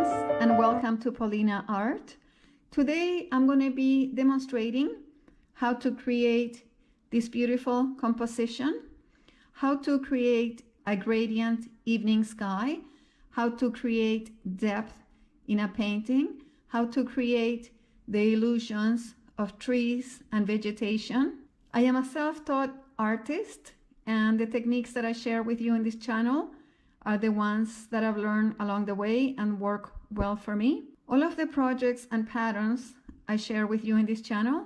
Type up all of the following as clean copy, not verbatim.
friends, and welcome to Paulina Art. Today I'm going to be demonstrating how to create this beautiful composition, how to create a gradient evening sky, how to create depth in a painting, how to create the illusions of trees and vegetation. I am a self-taught artist, and the techniques that I share with you in this channel are the ones that I've learned along the way and work well for me. All of the projects and patterns I share with you in this channel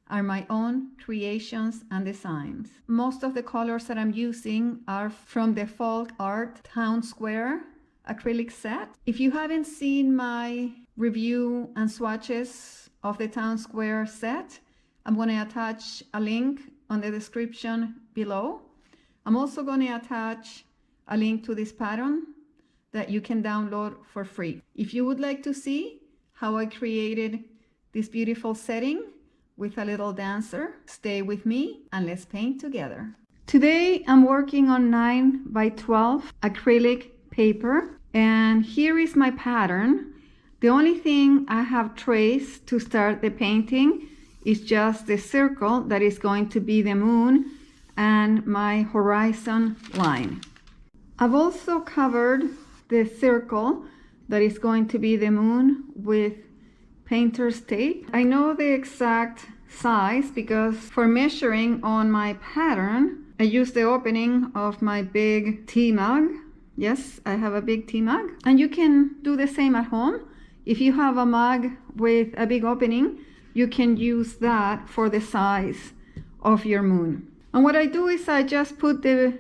are my own creations and designs. Most of the colors that I'm using are from the Folk Art Town Square acrylic set. If you haven't seen my review and swatches of the Town Square set, I'm going to attach a link on the description below. I'm also going to attach a link to this pattern that you can download for free. If you would like to see how I created this beautiful setting with a little dancer, stay with me and let's paint together. Today I'm working on 9 by 12 acrylic paper, and here is my pattern. The only thing I have traced to start the painting is just the circle that is going to be the moon and my horizon line. I've also covered the circle that is going to be the moon with painter's tape. I know the exact size because for measuring on my pattern, I use the opening of my big tea mug. Yes, I have a big tea mug. And you can do the same at home. If you have a mug with a big opening, you can use that for the size of your moon. And what I do is I just put the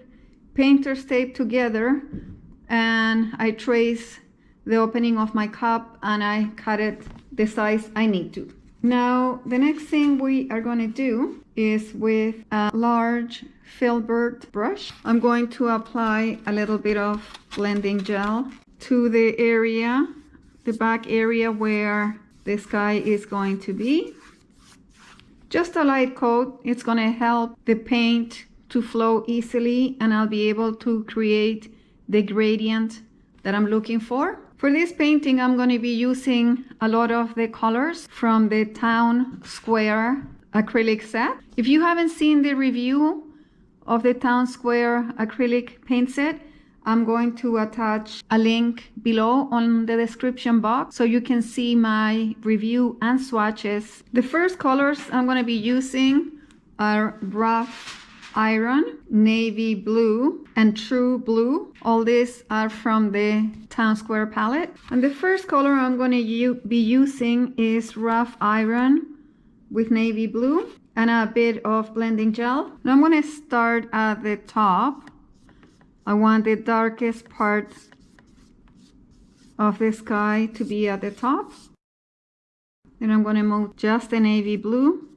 painter's tape together and I trace the opening of my cup and I cut it the size I need to. Now the next thing we are going to do is with a large filbert brush, I'm going to apply a little bit of blending gel to the area, the back area where the sky is going to be. Just a light coat. It's going to help the paint to flow easily and I'll be able to create the gradient that I'm looking for. For this painting, I'm going to be using a lot of the colors from the Town Square acrylic set. If you haven't seen the review of the Town Square acrylic paint set, I'm going to attach a link below on the description box so you can see my review and swatches. The first colors I'm going to be using are rough iron, navy blue, and true blue. All these are from the Town Square palette. And the first color I'm going to be using is rough iron with navy blue and a bit of blending gel. And I'm going to start at the top. I want the darkest parts of the sky to be at the top. Then I'm going to move just the navy blue.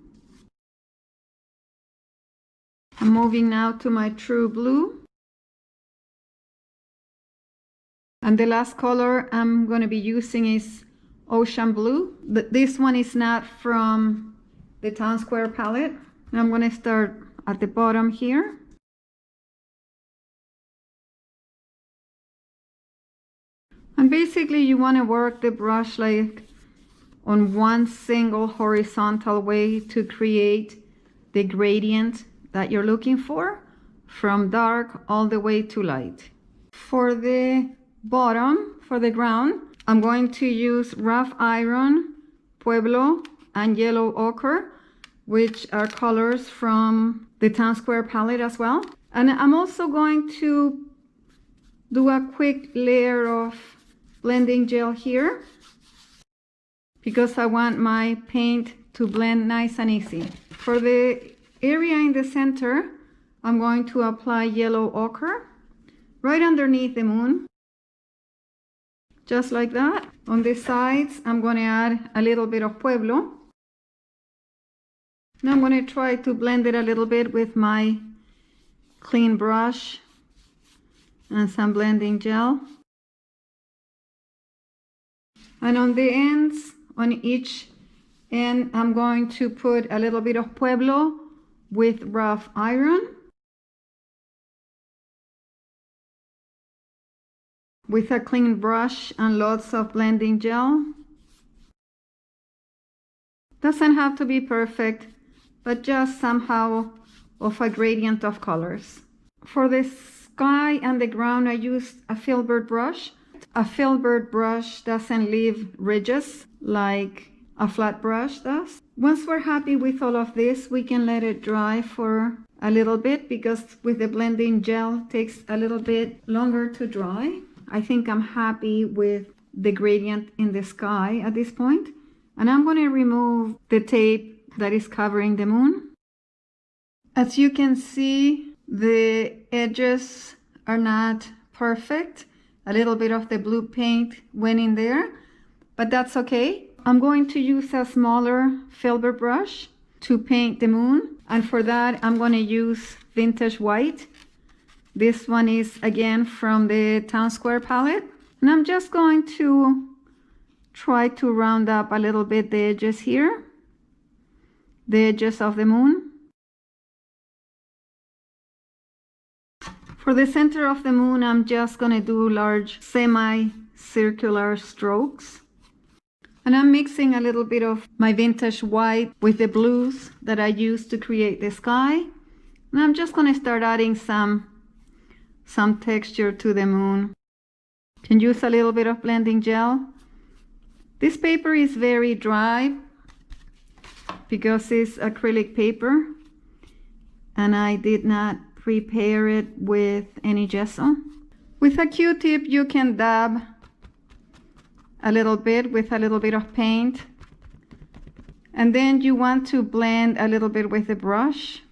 I'm moving now to my true blue. And the last color I'm going to be using is ocean blue. This one is not from the Town Square palette. And I'm going to start at the bottom here. And basically you want to work the brush like on one single horizontal way to create the gradient that you're looking for, from dark all the way to light. For the bottom, for the ground, I'm going to use rough iron, Pueblo, and yellow ochre, which are colors from the Town Square palette as well. And I'm also going to do a quick layer of blending gel here because I want my paint to blend nice and easy. For the area in the center, I'm going to apply yellow ochre right underneath the moon, just like that. On the sides, I'm going to add a little bit of Pueblo. Now I'm going to try to blend it a little bit with my clean brush and some blending gel. And on the ends, on each end, I'm going to put a little bit of Pueblo with rough iron. with a clean brush and lots of blending gel. Doesn't have to be perfect, but just somehow of a gradient of colors. For the sky and the ground, I used a filbert brush. A filbert brush doesn't leave ridges like a flat brush does. Once we're happy with all of this, we can let it dry for a little bit, because with the blending gel it takes a little bit longer to dry. I think I'm happy with the gradient in the sky at this point. And I'm going to remove the tape that is covering the moon. As you can see, the edges are not perfect. A little bit of the blue paint went in there, but that's okay. I'm going to use a smaller filbert brush to paint the moon. And for that, I'm going to use vintage white. This one is again from the Town Square palette. And I'm just going to try to round up a little bit the edges here, the edges of the moon. For the center of the moon, I'm just going to do large semi-circular strokes. And I'm mixing a little bit of my vintage white with the blues that I used to create the sky. And I'm just going to start adding some texture to the moon. Can use a little bit of blending gel. This paper is very dry because it's acrylic paper, and I did not prepare it with any gesso. With a Q-tip, you can dab a little bit with a little bit of paint, and then you want to blend a little bit with the brush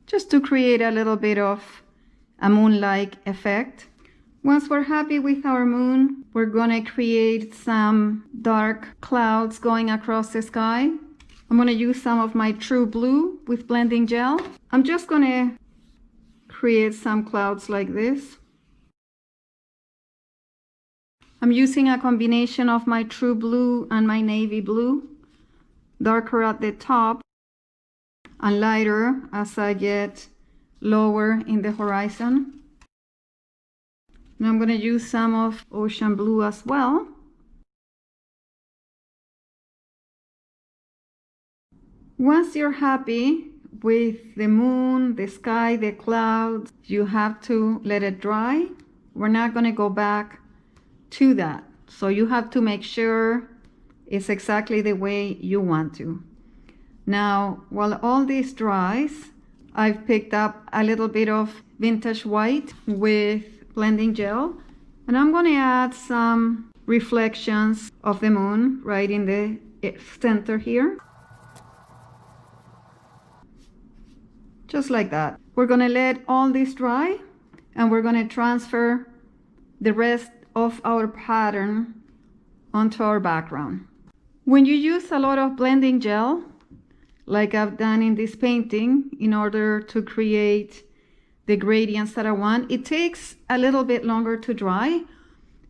just to create a little bit of a moon-like effect. Once we're happy with our moon, we're going to create some dark clouds going across the sky. I'm going to use some of my True Blue with blending gel. I'm just going to create some clouds like this. I'm using a combination of my True Blue and my Navy Blue, darker at the top and lighter as I get lower in the horizon. And I'm going to use some of Ocean Blue as well. Once you're happy with the moon, the sky, the clouds, you have to let it dry. We're not going to go back to that. So you have to make sure it's exactly the way you want to. Now, while all this dries, I've picked up a little bit of vintage white with blending gel, and I'm going to add some reflections of the moon right in the center here. Just like that. We're going to let all this dry, and we're going to transfer the rest of our pattern onto our background. When you use a lot of blending gel, like I've done in this painting, in order to create the gradients that I want, it takes a little bit longer to dry.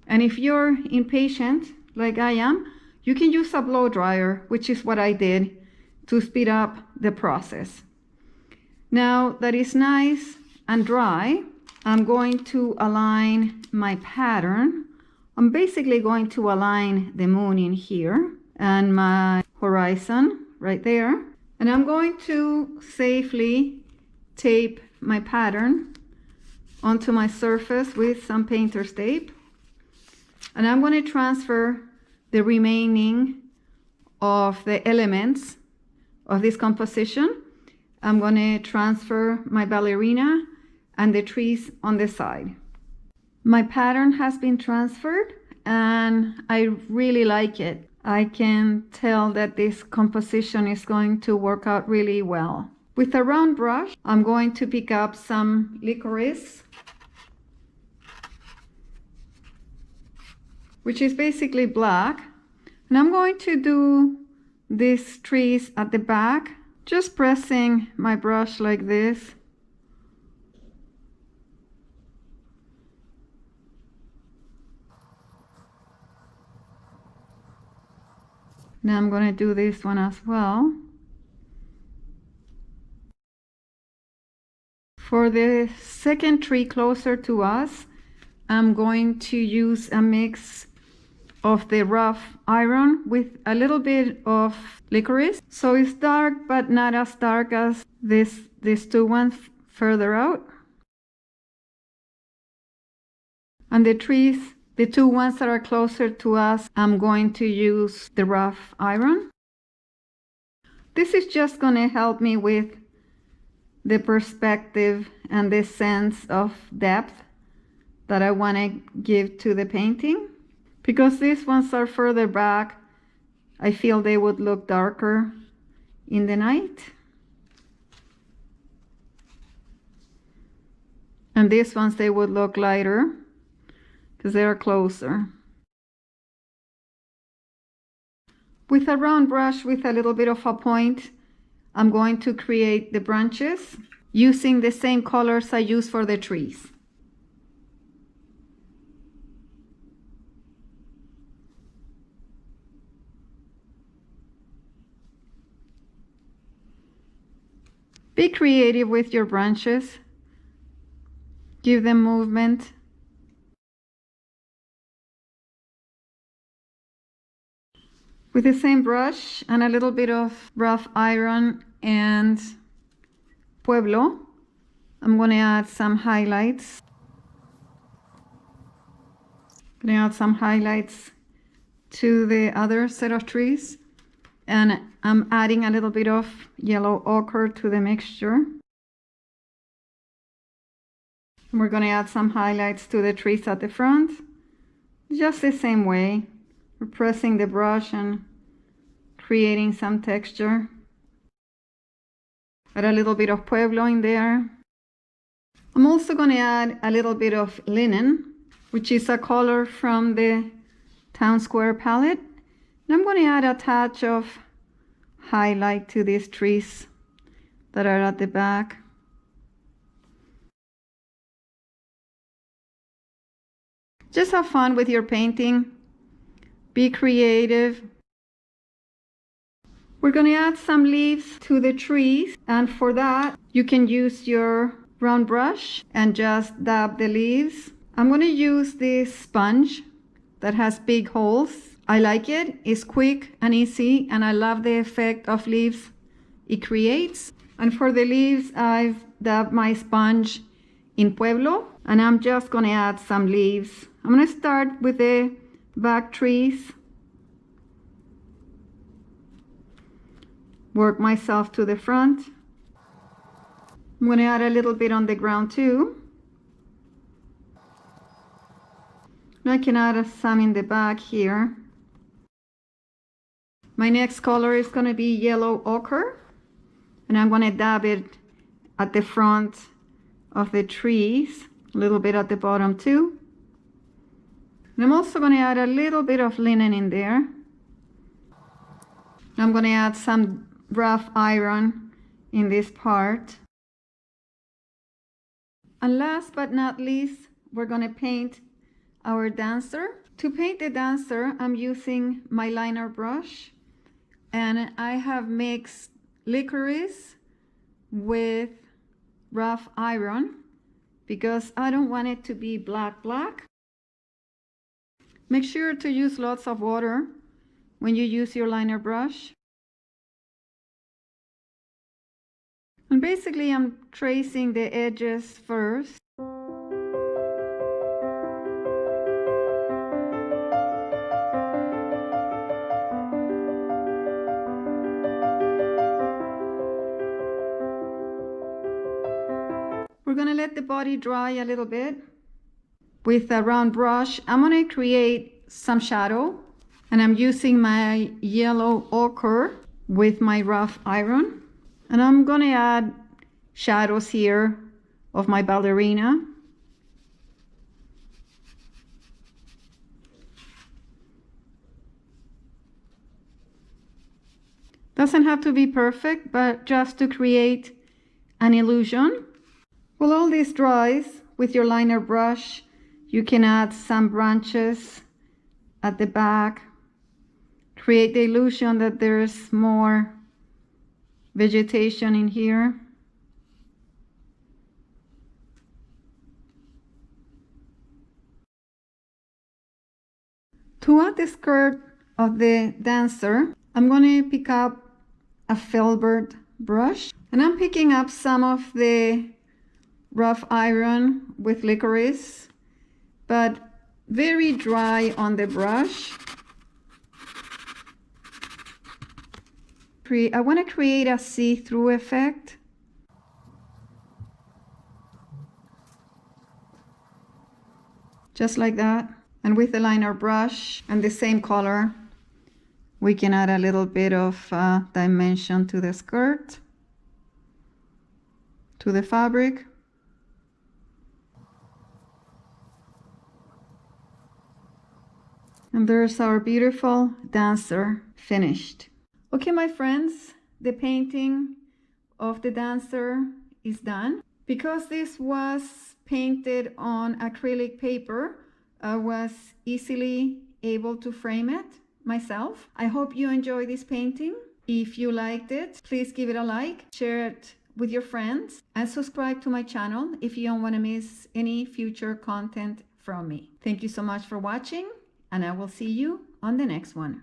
And if you're impatient, like I am, you can use a blow dryer, which is what I did, to speed up the process. Now that it's nice and dry, I'm going to align my pattern. I'm basically going to align the moon in here and my horizon right there. And I'm going to safely tape my pattern onto my surface with some painter's tape. And I'm going to transfer the remaining of the elements of this composition. I'm going to transfer my ballerina and the trees on the side. My pattern has been transferred and I really like it. I can tell that this composition is going to work out really well. With a round brush, I'm going to pick up some Licorice, which is basically black. And I'm going to do these trees at the back, just pressing my brush like this. Now I'm going to do this one as well. For the second tree closer to us, I'm going to use a mix of the rough iron with a little bit of licorice. So it's dark, but not as dark as these two ones further out. And the trees, the two ones that are closer to us, I'm going to use the rough iron. This is just going to help me with the perspective and the sense of depth that I want to give to the painting. Because these ones are further back, I feel they would look darker in the night. And these ones, they would look lighter because they are closer. With a round brush with a little bit of a point, I'm going to create the branches using the same colors I use for the trees. Be creative with your branches. Give them movement. With the same brush and a little bit of rough iron and Pueblo, I'm going to add some highlights. I'm going to add some highlights to the other set of trees. And I'm adding a little bit of yellow ochre to the mixture. And we're going to add some highlights to the trees at the front. Just the same way. We're pressing the brush and creating some texture. Add a little bit of Pueblo in there. I'm also going to add a little bit of linen, which is a color from the Town Square palette. And I'm going to add a touch of highlight to these trees that are at the back. Just have fun with your painting. Be creative. We're going to add some leaves to the trees, and for that you can use your round brush and just dab the leaves. I'm going to use this sponge that has big holes. I like it. It's quick and easy, and I love the effect of leaves it creates. And for the leaves, I've dabbed my sponge in Pueblo, and I'm just going to add some leaves. I'm going to start with the back trees. Work myself to the front. I'm going to add a little bit on the ground too. And I can add some in the back here. My next color is going to be yellow ochre, and I'm going to dab it at the front of the trees, a little bit at the bottom too. And I'm also going to add a little bit of linen in there. I'm going to add some rough iron in this part. And last but not least, we're going to paint our dancer. To paint the dancer, I'm using my liner brush, and I have mixed licorice with rough iron because I don't want it to be black. Make sure to use lots of water when you use your liner brush. And basically I'm tracing the edges first. We're going to let the body dry a little bit. With a round brush, I'm going to create some shadow, and I'm using my yellow ochre with my rough iron. And I'm going to add shadows here of my ballerina. Doesn't have to be perfect, but just to create an illusion. While all this dries, with your liner brush, you can add some branches at the back. Create the illusion that there's more vegetation in here. To add the skirt of the dancer, I'm going to pick up a filbert brush, and I'm picking up some of the rough iron with licorice, but very dry on the brush. I want to create a see-through effect. Just like that. And with the liner brush and the same color, we can add a little bit of dimension to the skirt, to the fabric. And there's our beautiful dancer finished. Okay, my friends, the painting of the dancer is done. Because this was painted on acrylic paper, I was easily able to frame it myself. I hope you enjoyed this painting. If you liked it, please give it a like, share it with your friends, and subscribe to my channel if you don't want to miss any future content from me. Thank you so much for watching, and I will see you on the next one.